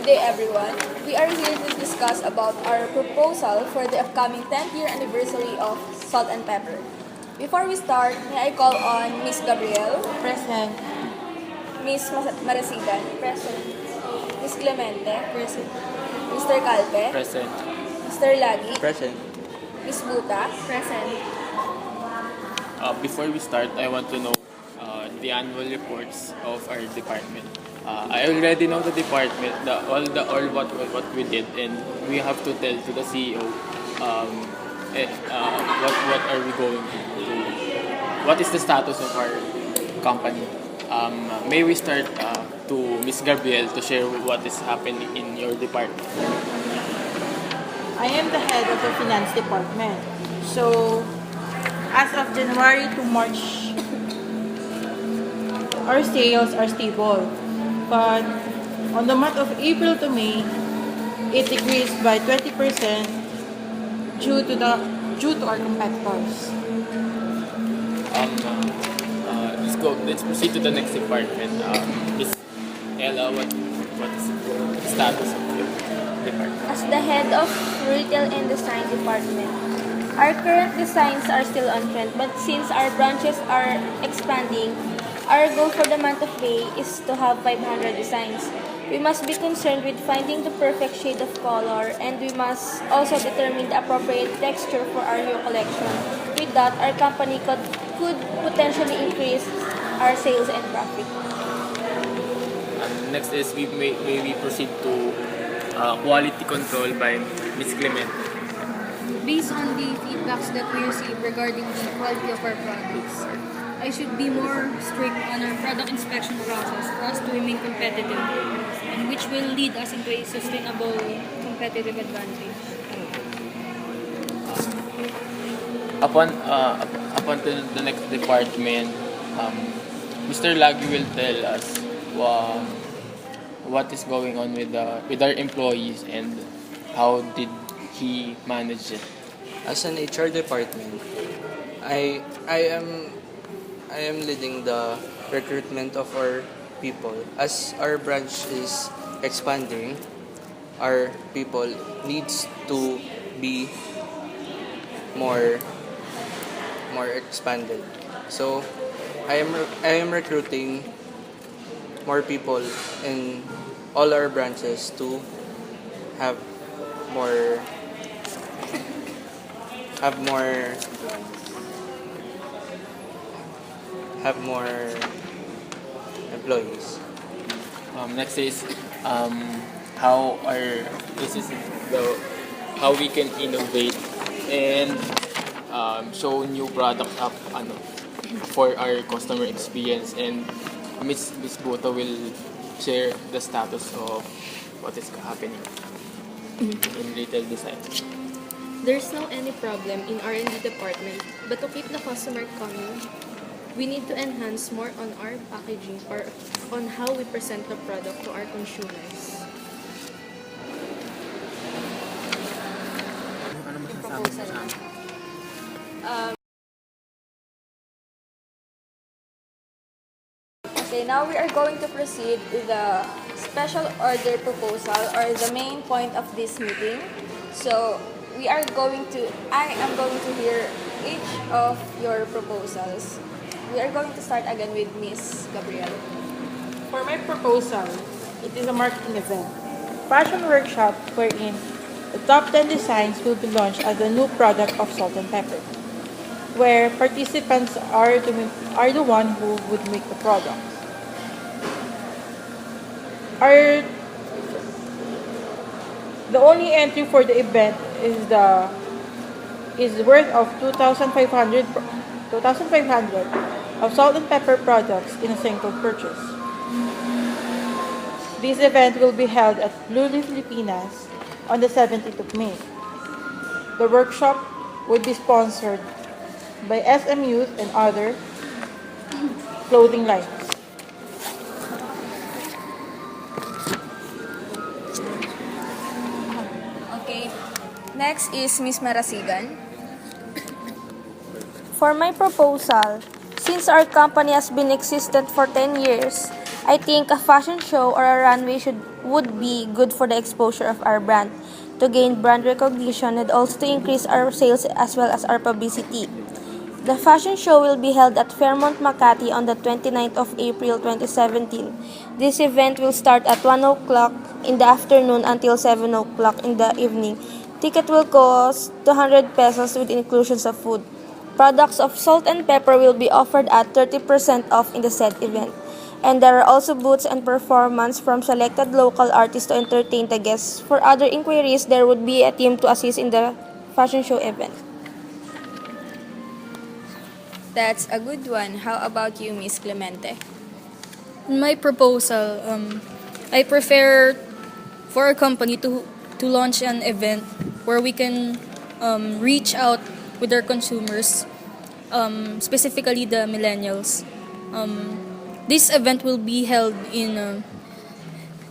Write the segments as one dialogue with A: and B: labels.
A: Good day, everyone. We are here to discuss about our proposal for the upcoming 10th year anniversary of Salt&Pepper. Before we start, may I call on Miss Gabrielle,
B: Present.
A: Miss Marasigan,
B: Present.
A: Miss Clemente,
B: Present.
A: Mr. Calpe,
C: Present.
A: Mr. Lagi,
C: Present.
A: Miss Buta,
B: Present.
C: Before we start, I want to know the annual reports of our department. I already know the department, all what we did, and we have to tell to the CEO what are we going to do. What is the status of our company? May we start to Miss Gabrielle to share what is happening in your department.
B: I am the head of the finance department. So, as of January to March, our sales are stable. But on the month of April to May, it decreased by 20% due to our competitors.
C: Let's proceed to the next department. Miss Ella, what is the status of your department?
A: as the head of Retail and Design Department. Our current designs are still on trend, but since our branches are expanding, our goal for the month of May is to have 500 designs. We must be concerned with finding the perfect shade of color, and we must also determine the appropriate texture for our new collection. With that, our company could potentially increase our sales and profit.
C: Next is may we proceed to quality control by Miss Clement.
D: Based on the feedbacks that we receive regarding the quality of our products, I should be more strict on our product inspection process for us to remain competitive, and which will lead us into a sustainable competitive advantage.
C: Upon to the next department, Mr. Lagi will tell us what is going on with our employees and how did he manage it.
E: As an HR department, I am leading the recruitment of our people. As our branch is expanding, our people needs to be more expanded. So I am recruiting more people in all our branches to have more employees.
C: Next is how our this is how we can innovate and show new products up for our customer experience, and Miss Bota will share the status of what is happening in retail design.
F: There's no any problem in R&D department, but to keep the customer coming, we need to enhance more on our packaging or on how we present the product to our consumers.
A: Okay, now we are going to proceed with the special order proposal, or the main point of this meeting. So, I am going to hear each of your proposals. We are going to start again with Miss Gabrielle.
B: For my proposal, it is a marketing event. Fashion workshop wherein the top 10 designs will be launched as a new product of Salt&Pepper, where participants are the one who would make the product. The only entry for the event is worth of 2,500 of Salt&Pepper products in a single purchase. This event will be held at Luli Filipinas on the 17th of May. The workshop will be sponsored by SM Youth and other clothing lines.
A: Okay, next is Miss Marasigan. For my proposal, since our company has been existent for 10 years, I think a fashion show or a runway would be good for the exposure of our brand, to gain brand recognition and also to increase our sales as well as our publicity. The fashion show will be held at Fairmont Makati on the 29th of April 2017. This event will start at 1 o'clock in the afternoon until 7 o'clock in the evening. Ticket will cost 200 pesos with inclusions of food. Products of Salt and Pepper will be offered at 30% off in the said event. And there are also booths and performance from selected local artists to entertain the guests. For other inquiries, there would be a team to assist in the fashion show event.
G: That's a good one. How about you, Miss Clemente?
D: In my proposal, I prefer for a company to launch an event where we can reach out with our consumers, specifically the millennials. This event will be held in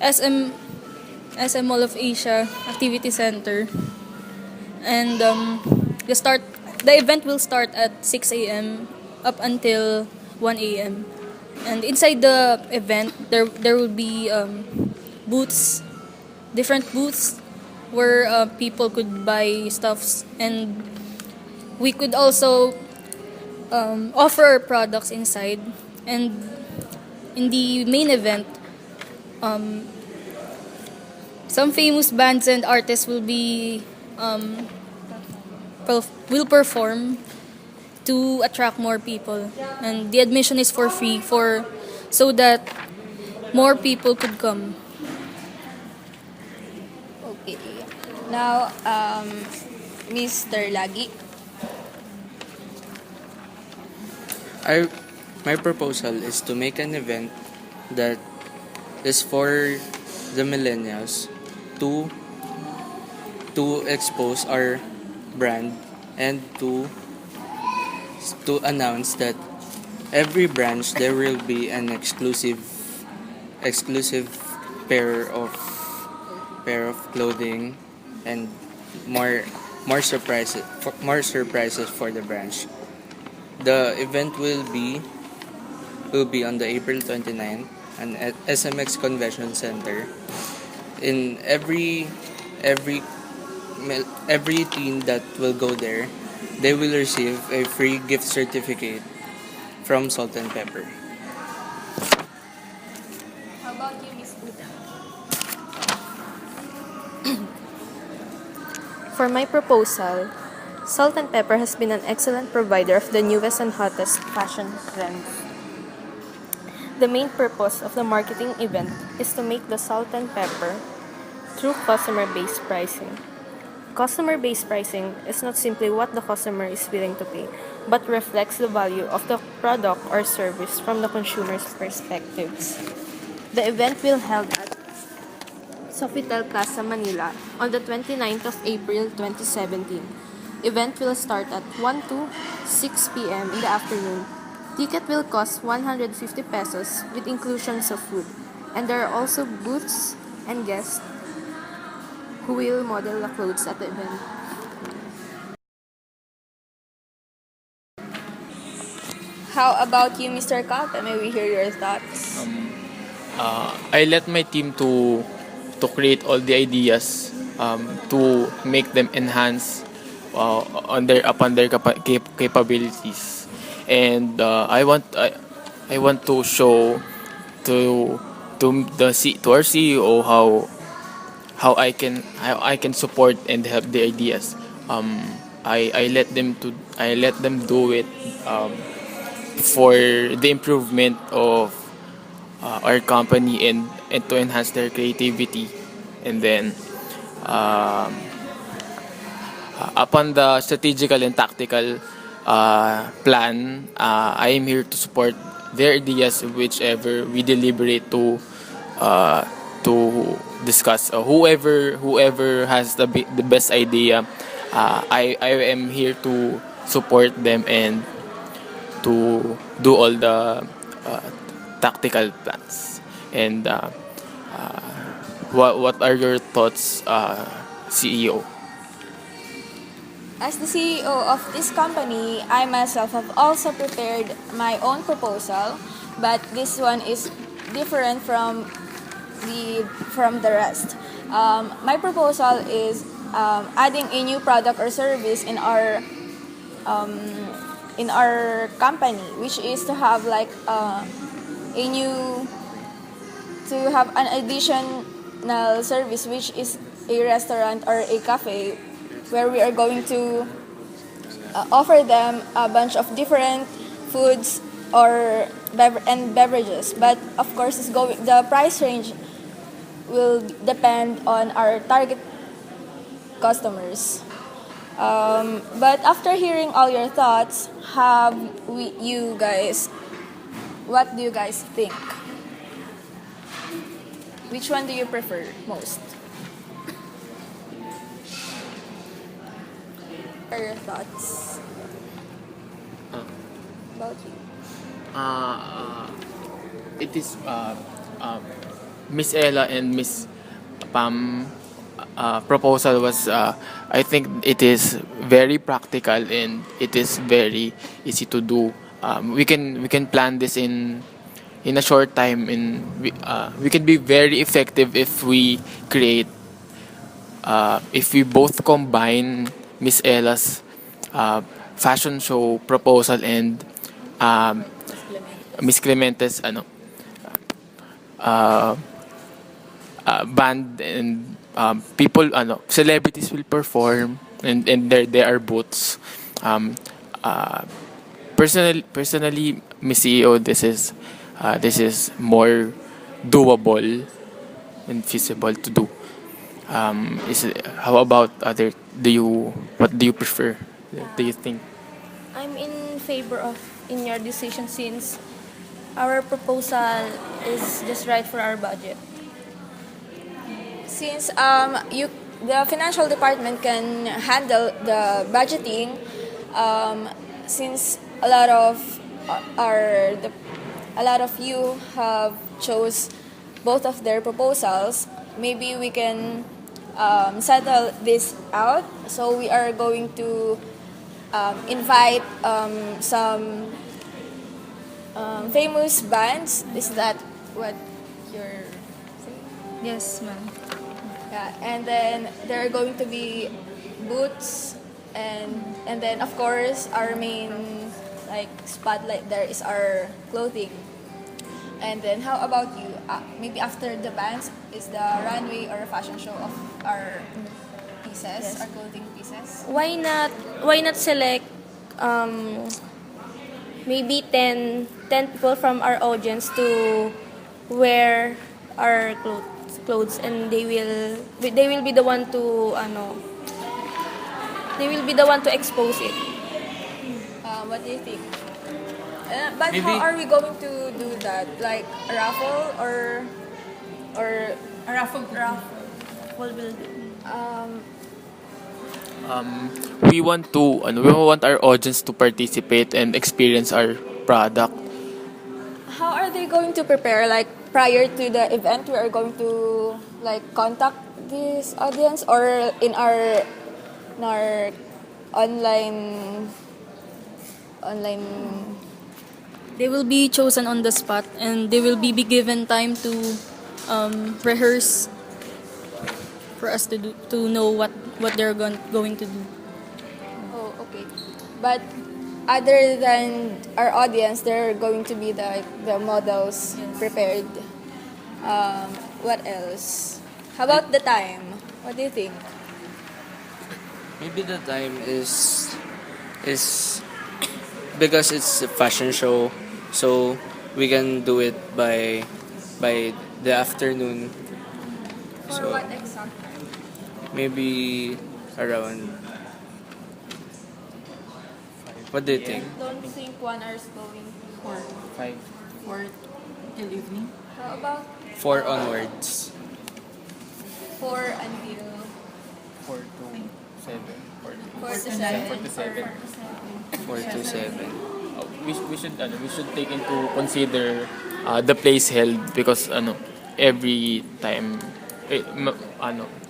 D: SM Mall of Asia Activity Center, and the event will start at 6 a.m. up until 1 a.m. And inside the event, there will be booths, different booths where people could buy stuffs, and we could also offer our products inside. And in the main event, some famous bands and artists will perform to attract more people, and the admission is for free so that more people could come.
G: Okay. Now, Mr. Lagi.
E: My proposal is to make an event that is for the millennials to expose our brand and to announce that every branch there will be an exclusive pair of clothing and more surprises for the branch. The event will be on the April 29 at SMX Convention Center. In every teen that will go there, they will receive a free gift certificate from Salt and Pepper.
G: How about you, Miss Uta?
F: For my proposal, Salt and Pepper has been an excellent provider of the newest and hottest fashion trends. The main purpose of the marketing event is to make the Salt and Pepper through customer-based pricing. Customer-based pricing is not simply what the customer is willing to pay, but reflects the value of the product or service from the consumer's perspectives. The event will held at Sofitel Plaza, Manila on the 29th of April 2017. Event will start at 1 to 6 p.m. in the afternoon. Ticket will cost 150 pesos with inclusions of food, and there are also booths and guests who will model the clothes at the event.
G: How about you, Mr. Calpe? May we hear your thoughts?
C: I let my team to create all the ideas, to make them enhance upon their capabilities, and I want to show to our CEO how I can support and help the ideas. I let them do it for the improvement of our company, and to enhance their creativity. And then upon the strategical and tactical plan, I am here to support their ideas, whichever we deliberate to discuss. Whoever has the best idea, I am here to support them and to do all the tactical plans. And what are your thoughts, CEO?
G: As the CEO of this company, I myself have also prepared my own proposal, but this one is different from the rest. My proposal is adding a new product or service in our company, which is to have like a new to have an additional service, which is a restaurant or a cafe, where we are going to offer them a bunch of different foods or and beverages. But of course, the price range will depend on our target customers. But after hearing all your thoughts, what do you guys think? Which one do you prefer most? What are your thoughts about you?
C: It is Miss Ella and Miss Pam proposal was I think it is very practical and it is very easy to do. We can plan this in a short time, and we can be very effective if we create if we both combine Miss Ella's fashion show proposal and Miss Clemente's band, and people celebrities will perform, and there are booths. Um, uh, personally Miss CEO, this is more doable and feasible to do. How about other? What do you prefer? Do you think?
A: I'm in favor of in your decision since our proposal is just right for our budget.
G: Since the financial department can handle the budgeting, since a lot of you have chose both of their proposals, maybe we can settle this out. So we are going to invite some famous bands. Is that what you're saying?
D: Yes, ma'am.
G: Yeah, and then there are going to be booths, and then of course our main like spotlight there is our clothing. And then how about you? Maybe after the bands is the runway or fashion show of our pieces,
A: Yes.
G: our clothing pieces.
A: Why not select maybe 10 people from our audience to wear our clothes, and they will be the one to they will be the one to expose it.
G: What do you think? But
C: Maybe-
G: how are we going to do that? Like a raffle or
B: A raffle.
A: What will do?
C: We want our audience to participate and experience our product.
G: how are they going to prepare? Like prior to the event, we are going to like contact this audience, or in our online.
D: They will be chosen on the spot, and they will be given time to rehearse for us to know what they're going to do.
G: Oh, okay. But other than our audience, there are going to be the models prepared. What else? How about the time? What do you think?
E: Maybe the time is because it's a fashion show, so we can do it by the afternoon.
G: For
E: So
G: what exact?
E: maybe around. What do you think?
G: Don't think 1 hour is going.
C: 5
B: For till evening.
G: How about
E: 4 onwards.
G: 4 until
C: 4 to 7 or
G: 4 to 7?
C: 4 to 7.
E: 4 to 7.
C: We should take into consider the place held, because every time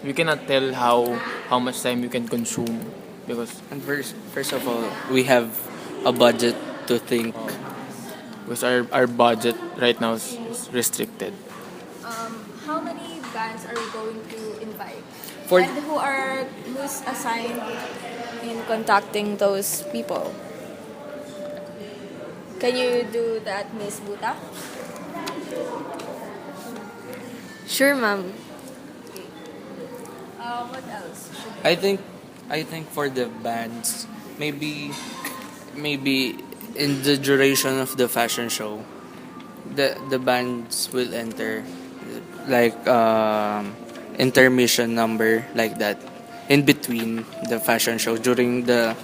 C: we cannot tell how much time you can consume, because
E: And first of all, we have a budget to think.
C: because our budget right now is restricted.
G: How many bands are we going to invite?
E: For
G: And who's assigned in contacting those people? Can you do that, Miss Buta?
F: Sure, ma'am.
G: What else?
E: I think for the bands, maybe in the duration of the fashion show, the bands will enter like intermission number like that in between the fashion show during the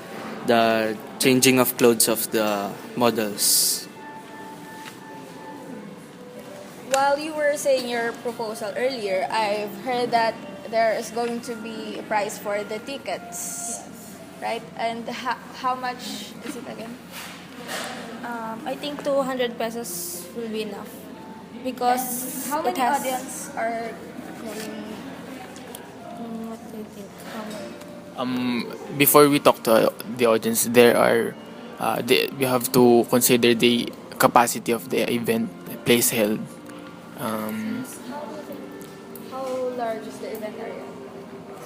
E: changing of clothes of the models.
G: While you were saying your proposal earlier, I've heard that there is going to be a price for the tickets, right? And how much is it again?
A: I think 200 pesos will be enough because
G: How
A: it
G: many
A: has.
G: audience are going?
A: What do you think? How many?
C: Before we talk to the audience, there are we have to consider the capacity of the event place held.
G: How large is the event area?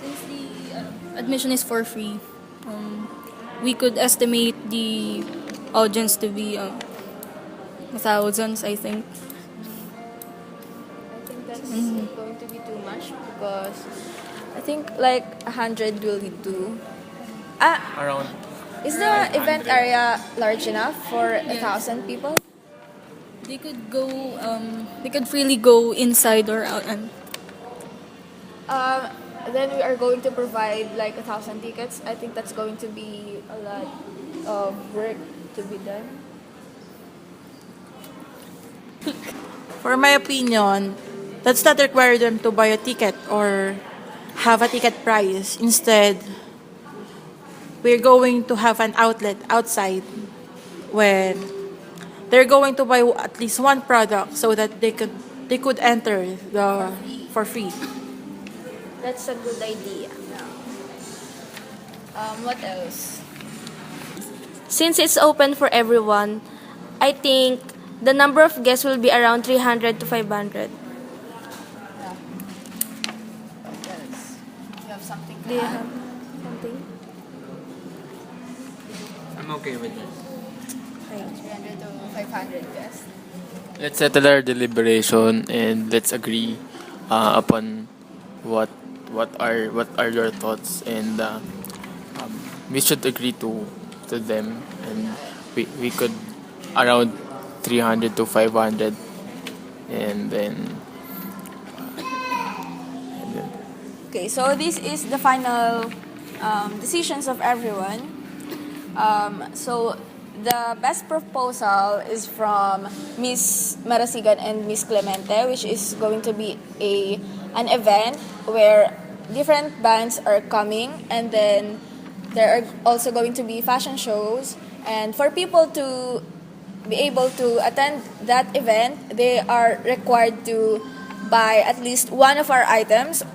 D: Since the admission is for free, we could estimate the audience to be thousands, I think.
G: I think that's going to be too much because I think like 100 will do.
C: Around
G: Is the event area large enough for 1,000 people?
D: They could go. They could freely go inside or out. And
G: Then we are going to provide like 1,000 tickets. I think that's going to be a lot of work to be done.
B: For my opinion, let's not require them to buy a ticket or have a ticket price. Instead, we're going to have an outlet outside when they're going to buy at least one product so that they could enter the for free.
G: That's a good idea. What else?
A: Since it's open for everyone, I think the number of guests will be around 300 to 500.
G: What else? You have something to
A: Do you
G: add?
A: have something?
E: I'm okay with that.
G: 300 to 500 guests.
C: let's settle our deliberation and let's agree upon what are your thoughts, and we should agree to them, and we could around 300 to 500, and then
G: Okay, so this is the final decisions of everyone. So the best proposal is from Miss Marasigan and Miss Clemente, which is going to be an event where different bands are coming, and then there are also going to be fashion shows. And for people to be able to attend that event, they are required to buy at least one of our items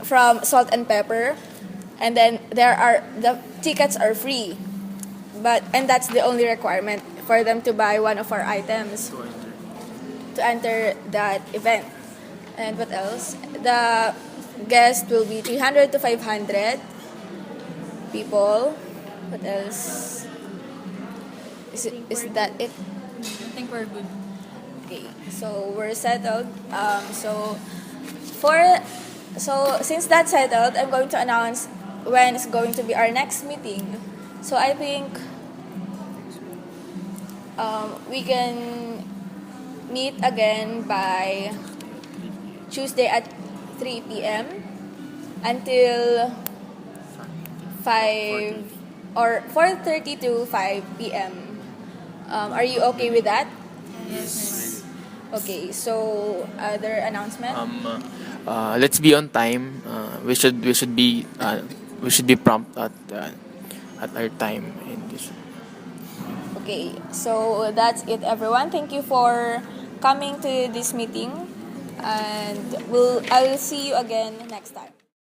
G: from Salt&Pepper, and then the tickets are free. And that's the only requirement for them to buy one of our items to enter that event. And what else? The guest will be 300 to 500 people. What else? Is that it?
D: I think we're good.
G: Okay, so we're settled. So since that's settled, I'm going to announce when is going to be our next meeting. So I think we can meet again by Tuesday at 3 p.m. until 5 or 4:30 to 5 p.m. Are you okay with that?
D: Yes.
G: Okay, so other announcement?
C: let's be on time. We should be prompt at our time in this.
G: Okay, so that's it, everyone. Thank you for coming to this meeting, and I will see you again next time.